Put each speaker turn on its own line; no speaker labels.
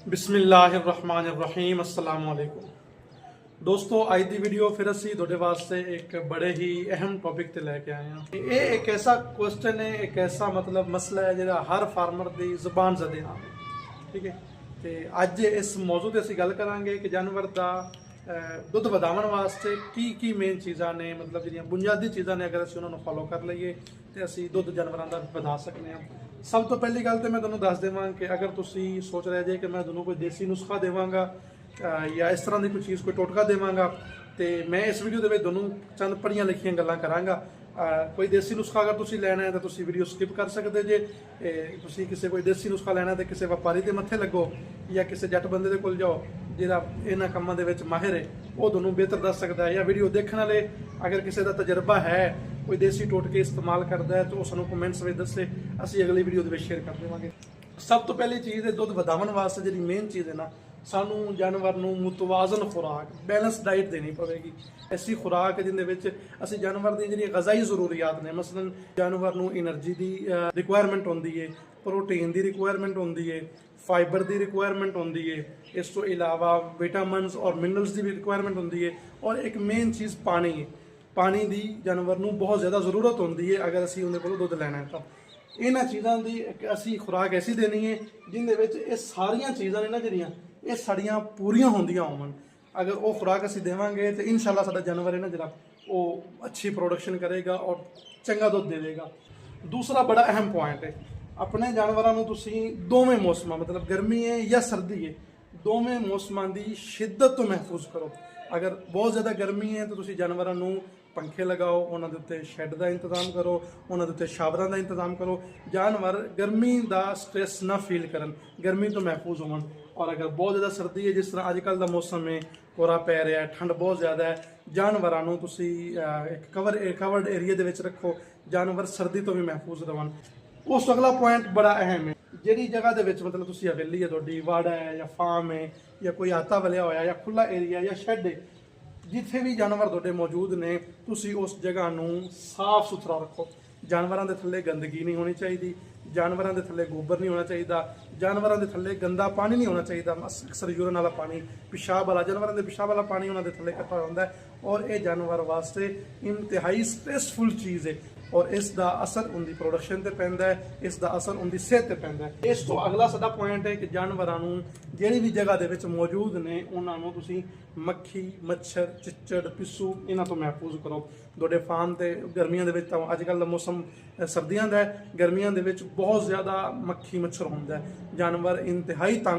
बिस्मिल्लाहिर्रहमानिर्रहीम अस्सलाम वालेकुम दोस्तों, ਅੱਜ ਦੀ ਵੀਡੀਓ ਫਿਰ ਅਸੀਂ ਤੁਹਾਡੇ ਵਾਸਤੇ ਇੱਕ ਬੜੇ ਹੀ ਅਹਿਮ ਟੌਪਿਕ ਤੇ ਲੈ ਕੇ ਆਏ ਹਾਂ। ਇਹ ਇੱਕ ਐਸਾ ਕੁਐਸਚਨ ਹੈ, ਇੱਕ ਐਸਾ ਮਸਲਾ ਹੈ ਜਿਹੜਾ ਹਰ ਫਾਰਮਰ ਦੀ ਜ਼ੁਬਾਨ ਜ਼ਦੇ ਆ। ਠੀਕ ਹੈ, ਤੇ ਅੱਜ ਇਸ ਮੌਜੂ ਤੇ ਅਸੀਂ ਗੱਲ ਕਰਾਂਗੇ ਕਿ ਜਾਨਵਰ ਦਾ ਦੁੱਧ ਵਧਾਉਣ ਵਾਸਤੇ ਕੀ ਮੇਨ ਚੀਜ਼ਾਂ ਨੇ, ਜਿਹੜੀਆਂ ਬੁਨਿਆਦੀ ਚੀਜ਼ਾਂ ਨੇ, ਅਗਰ ਅਸੀਂ ਉਹਨਾਂ ਨੂੰ ਫੋਲੋ ਕਰ ਲਈਏ ਤੇ ਅਸੀਂ ਦੁੱਧ ਜਾਨਵਰਾਂ ਦਾ ਵਧਾ ਸਕਦੇ ਹਾਂ। ਸਭ ਤੋਂ ਪਹਿਲੀ ਗੱਲ ਤੇ ਮੈਂ ਤੁਹਾਨੂੰ ਦੱਸ ਦੇਵਾਂ ਕਿ ਅਗਰ ਤੁਸੀਂ ਸੋਚ ਰਹੇ ਜੇ ਕਿ ਮੈਂ ਤੁਹਾਨੂੰ ਕੋਈ ਦੇਸੀ ਨੁਸਖਾ ਦੇਵਾਂਗਾ ਜਾਂ ਇਸ ਤਰ੍ਹਾਂ ਦੀ ਕੋਈ ਚੀਜ਼, ਕੋਈ ਟੋਟਕਾ ਦੇਵਾਂਗਾ, ਤੇ ਮੈਂ ਇਸ ਵੀਡੀਓ ਦੇ ਵਿੱਚ ਤੁਹਾਨੂੰ ਚੰਦ ਪੜ੍ਹੀਆਂ ਲਿਖੀਆਂ ਗੱਲਾਂ ਕਰਾਂਗਾ। ਕੋਈ ਦੇਸੀ ਨੁਸਖਾ ਅਗਰ ਤੁਸੀਂ ਲੈਣਾ ਹੈ ਤਾਂ ਤੁਸੀਂ ਵੀਡੀਓ ਸਕਿਪ ਕਰ ਸਕਦੇ ਜੇ। ਤੁਸੀਂ ਕਿਸੇ ਕੋਈ ਦੇਸੀ ਨੁਸਖਾ ਲੈਣਾ ਤੇ ਕਿਸੇ ਵਪਾਰੀ ਦੇ ਮੱਥੇ ਲੱਗੋ ਜਾਂ ਕਿਸੇ ਜੱਟ ਬੰਦੇ ਦੇ ਕੋਲ ਜਾਓ ਜਿਹੜਾ ਇਹਨਾਂ ਕੰਮਾਂ ਦੇ ਵਿੱਚ ਮਾਹਿਰ ਹੈ, ਉਹ ਤੁਹਾਨੂੰ ਬਿਹਤਰ ਦੱਸ ਸਕਦਾ ਹੈ। ਜਾਂ ਵੀਡੀਓ ਦੇਖਣ ਵਾਲੇ ਅਗਰ ਕਿਸੇ ਦਾ ਤਜਰਬਾ ਹੈ, ਕੋਈ ਦੇਸੀ ਟੋਟਕੇ ਇਸਤੇਮਾਲ ਕਰਦਾ ਹੈ, ਤਾਂ ਉਹ ਸਾਨੂੰ ਕਮੈਂਟਸ ਵਿੱਚ ਦੱਸੇ, ਅਸੀਂ ਅਗਲੀ ਵੀਡੀਓ ਦੇ ਵਿੱਚ ਸ਼ੇਅਰ ਕਰ ਦੇਵਾਂਗੇ। ਸਭ ਤੋਂ ਪਹਿਲੀ ਚੀਜ਼ ਹੈ, ਦੁੱਧ ਵਧਾਉਣ ਵਾਸਤੇ ਜਿਹੜੀ ਮੇਨ ਚੀਜ਼ ਹੈ ਨਾ, ਸਾਨੂੰ ਜਾਨਵਰ ਨੂੰ ਮੁਤਵਾਜ਼ਨ ਖੁਰਾਕ, ਬੈਲੈਂਸ ਡਾਈਟ ਦੇਣੀ ਪਵੇਗੀ। ਐਸੀ ਖੁਰਾਕ ਜਿਹਦੇ ਵਿੱਚ ਅਸੀਂ ਜਾਨਵਰ ਦੀਆਂ ਜਿਹੜੀਆਂ ਗ਼ਜ਼ਾਈ ਜ਼ਰੂਰੀਆਤ ਨੇ, ਮਸਲਨ ਜਾਨਵਰ ਨੂੰ એનર્ਜੀ ਦੀ ਰਿਕੁਆਇਰਮੈਂਟ ਹੁੰਦੀ ਹੈ, ਪ੍ਰੋਟੀਨ ਦੀ ਰਿਕੁਆਇਰਮੈਂਟ ਹੁੰਦੀ ਹੈ, ਫਾਈਬਰ ਦੀ ਰਿਕੁਆਇਰਮੈਂਟ ਹੁੰਦੀ ਹੈ, ਇਸ ਤੋਂ ਇਲਾਵਾ ਵਿਟਾਮਿਨਸ ਔਰ ਮਿਨਰਲਸ ਦੀ ਵੀ ਰਿਕੁਆਇਰਮੈਂਟ ਹੁੰਦੀ ਹੈ, ਔਰ ਇੱਕ ਮੇਨ ਚੀਜ਼ ਪਾਣੀ ਹੈ। ਪਾਣੀ ਦੀ ਜਾਨਵਰ ਨੂੰ ਬਹੁਤ ਜ਼ਿਆਦਾ ਜ਼ਰੂਰਤ ਹੁੰਦੀ ਹੈ ਅਗਰ ਅਸੀਂ ਉਹਦੇ ਕੋਲੋਂ ਦੁੱਧ ਲੈਣਾ ਹੈ ਤਾਂ। ਇਹਨਾਂ ਚੀਜ਼ਾਂ ਦੀ ਅਸੀਂ ਖੁਰਾਕ ਐਸੀ ਦੇਣੀ ਹੈ ਜਿਹਦੇ ਵਿੱਚ ਇਹ ਸਾਰੀਆਂ ਚੀਜ਼ਾਂ ਨੇ ਨਾ, ਜਿਹੜੀਆਂ ਇਹ ਸਾਡੀਆਂ ਪੂਰੀਆਂ ਹੁੰਦੀਆਂ ਹੋਣ। ਅਗਰ ਉਹ ਖੁਰਾਕ ਅਸੀਂ ਦੇਵਾਂਗੇ ਤਾਂ ਇਨਸ਼ਾਅੱਲਾ ਸਾਡਾ ਜਾਨਵਰ ਹੈ ਨਾ ਜਿਹੜਾ ਉਹ ਅੱਛੀ ਪ੍ਰੋਡਕਸ਼ਨ ਕਰੇਗਾ ਔਰ ਚੰਗਾ ਦੁੱਧ ਦੇਵੇਗਾ। ਦੂਸਰਾ ਬੜਾ ਅਹਿਮ ਪੁਆਇੰਟ ਹੈ, ਆਪਣੇ ਜਾਨਵਰਾਂ ਨੂੰ ਤੁਸੀਂ ਦੋਵੇਂ ਮੌਸਮਾਂ, ਗਰਮੀ ਹੈ ਜਾਂ ਸਰਦੀ ਹੈ, ਦੋਵੇਂ ਮੌਸਮਾਂ ਦੀ ਸ਼ਿੱਦਤ ਤੋਂ ਮਹਿਫੂਜ਼ ਕਰੋ। ਅਗਰ ਬਹੁਤ ਜ਼ਿਆਦਾ ਗਰਮੀ ਹੈ ਤਾਂ ਤੁਸੀਂ ਜਾਨਵਰਾਂ ਨੂੰ ਪੰਖੇ ਲਗਾਓ, ਉਹਨਾਂ ਦੇ ਉੱਤੇ ਸ਼ੈੱਡ ਦਾ ਇੰਤਜ਼ਾਮ ਕਰੋ, ਉਹਨਾਂ ਦੇ ਉੱਤੇ ਸ਼ਾਵਰਾਂ ਦਾ ਇੰਤਜ਼ਾਮ ਕਰੋ। ਜਾਨਵਰ ਗਰਮੀ ਦਾ ਸਟ੍ਰੈਸ ਨਾ ਫੀਲ ਕਰਨ, ਗਰਮੀ ਤੋਂ ਮਹਿਫੂਜ਼ ਹੋਣ। ਔਰ ਅਗਰ ਬਹੁਤ ਜ਼ਿਆਦਾ ਸਰਦੀ ਹੈ, ਜਿਸ ਤਰ੍ਹਾਂ ਅੱਜ ਕੱਲ੍ਹ ਦਾ ਮੌਸਮ ਹੈ, ਕੋਰਾ ਪੈ ਰਿਹਾ, ਠੰਡ ਬਹੁਤ ਜ਼ਿਆਦਾ ਹੈ, ਜਾਨਵਰਾਂ ਨੂੰ ਤੁਸੀਂ ਇੱਕ ਕਵਰਡ ਏਰੀਆ ਦੇ ਵਿੱਚ ਰੱਖੋ, ਜਾਨਵਰ ਸਰਦੀ ਤੋਂ ਵੀ ਮਹਿਫੂਜ਼ ਰਹਿਣ। ਉਸ ਤੋਂ ਅਗਲਾ ਪੁਆਇੰਟ ਬੜਾ ਅਹਿਮ ਹੈ, ਜਿਹੜੀ ਜਗ੍ਹਾ ਦੇ ਵਿੱਚ ਤੁਸੀਂ ਹਵੇਲੀ ਹੈ, ਤੁਹਾਡੀ ਵਾੜਾ ਹੈ ਜਾਂ ਫਾਰਮ ਹੈ ਜਾਂ ਕੋਈ ਆਤਾ ਵਲਿਆ ਹੋਇਆ ਜਾਂ ਖੁੱਲਾ ਏਰੀਆ ਜਾਂ ਸ਼ੈੱਡ ਹੈ, ਜਿੱਥੇ ਵੀ ਜਾਨਵਰ ਤੁਹਾਡੇ ਮੌਜੂਦ ਨੇ, ਤੁਸੀਂ ਉਸ ਜਗ੍ਹਾ ਨੂੰ ਸਾਫ਼ ਸੁਥਰਾ ਰੱਖੋ। ਜਾਨਵਰਾਂ ਦੇ ਥੱਲੇ ਗੰਦਗੀ ਨਹੀਂ ਹੋਣੀ ਚਾਹੀਦੀ, ਜਾਨਵਰਾਂ ਦੇ ਥੱਲੇ ਗੋਬਰ ਨਹੀਂ ਹੋਣਾ ਚਾਹੀਦਾ, ਜਾਨਵਰਾਂ ਦੇ ਥੱਲੇ ਗੰਦਾ ਪਾਣੀ ਨਹੀਂ ਹੋਣਾ ਚਾਹੀਦਾ। ਅਕਸਰ ਯੂਰਨ ਵਾਲਾ ਪਾਣੀ, ਪਿਸ਼ਾਬ ਵਾਲਾ, ਜਾਨਵਰਾਂ ਦੇ ਪਿਸ਼ਾਬ ਵਾਲਾ ਪਾਣੀ ਉਹਨਾਂ ਦੇ ਥੱਲੇ ਇਕੱਠਾ ਹੁੰਦਾ ਹੈ, ਔਰ ਇਹ ਜਾਨਵਰ ਵਾਸਤੇ ਇੰਤਹਾਈ ਸਟ੍ਰੈਸਫੁਲ ਚੀਜ਼ ਹੈ, ਔਰ ਇਸ ਦਾ ਅਸਰ ਉਹਦੀ ਪ੍ਰੋਡਕਸ਼ਨ ਤੇ ਪੈਂਦਾ ਹੈ, ਇਸ ਦਾ ਅਸਰ ਉਹਦੀ ਸਿਹਤ ਤੇ ਪੈਂਦਾ ਹੈ। ਇਸ ਤੋਂ ਅਗਲਾ ਸਾਡਾ ਪੁਆਇੰਟ ਹੈ ਕਿ ਜਾਨਵਰਾਂ ਨੂੰ ਜਿਹੜੀ ਵੀ ਜਗ੍ਹਾ ਦੇ ਵਿੱਚ ਮੌਜੂਦ ਨੇ, ਉਹਨਾਂ ਨੂੰ ਤੁਸੀਂ ਮੱਖੀ, ਮੱਛਰ, ਚਿੱਚੜ, ਪਿੱਸੂ ਇਹਨਾਂ ਤੋਂ ਮਹਿਫੂਜ਼ ਕਰੋ। ਤੁਹਾਡੇ ਫਾਰਮ ਤੇ ਗਰਮੀਆਂ ਦੇ ਵਿੱਚ ਤਾਂ ਅੱਜ ਕੱਲ੍ਹ ਦਾ ਮੌਸਮ ਸਰਦੀਆਂ ਦਾ ਹੈ, ਗਰਮੀਆਂ ਦੇ ਵਿੱਚ ਬਹੁਤ ਜ਼ਿਆਦਾ ਮੱਖੀ ਮੱਛਰ ਹੁੰਦਾ ਹੈ, ਜਾਨਵਰ ਇੰਤਹਾਈ ਤੰਗ